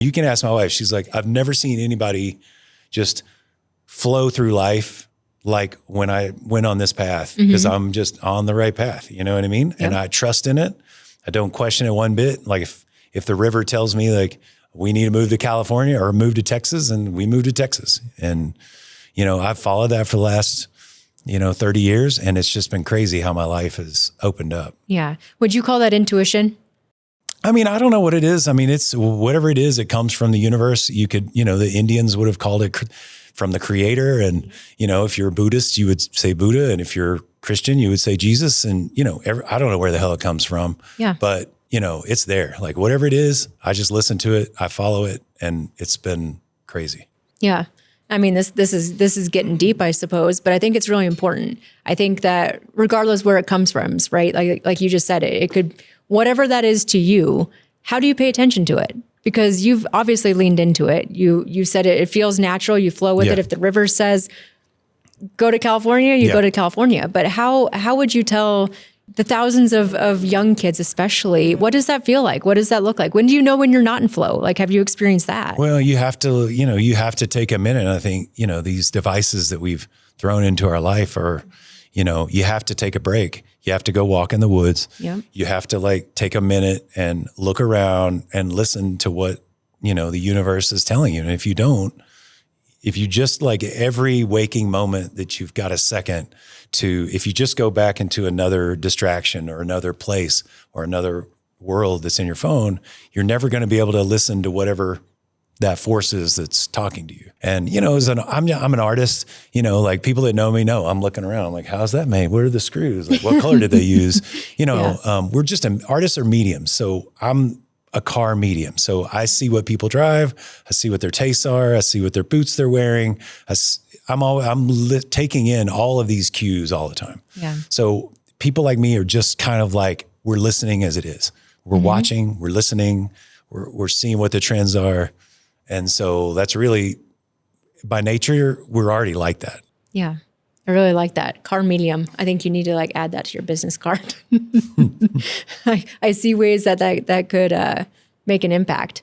You can ask my wife. She's like, I've never seen anybody just flow through life like when I went on this path, because I'm just on the right path. You know what I mean? Yep. And I trust in it. I don't question it one bit. Like if the river tells me like we need to move to California or move to Texas, and we move to Texas. And, I've followed that for the last, 30 years. And it's just been crazy how my life has opened up. Yeah. Would you call that intuition? I mean, I don't know what it is. I mean, it's whatever it is, it comes from the universe. You could, the Indians would have called it from the creator. And, if you're a Buddhist, you would say Buddha. And if you're Christian, you would say Jesus. And, I don't know where the hell it comes from. Yeah. But, it's there. Like whatever it is, I just listen to it. I follow it. And it's been crazy. Yeah. I mean, this is getting deep, I suppose, but I think it's really important. I think that regardless where it comes from, right? Like you just said, it could, whatever that is to you, how do you pay attention to it? Because you've obviously leaned into it. You said it feels natural. You flow with it. If the river says, go to California, you go to California. But how would you tell the thousands of young kids, especially, what does that feel like? What does that look like? When do you know when you're not in flow? Like, have you experienced that? Well, you have to take a minute. I think, these devices that we've thrown into our life are, you have to take a break. You have to go walk in the woods. Yep. You have to take a minute and look around and listen to what, the universe is telling you. And if you just every waking moment that you've got a second if you just go back into another distraction or another place or another world that's in your phone, you're never going to be able to listen to whatever that force is that's talking to you. And, I'm an artist, people that know me know I'm looking around. I'm like, how's that made? What are the screws? Like, what color did they use? We're just artists are mediums. So I'm a car medium. So I see what people drive. I see what their tastes are. I see what their boots they're wearing. I'm taking in all of these cues all the time. Yeah. So people like me are just kind of we're listening as it is. We're watching, we're listening, we're seeing what the trends are. And so that's really, by nature, we're already like that. Yeah. I really like that. Car medium. I think you need to add that to your business card. I see ways that could make an impact.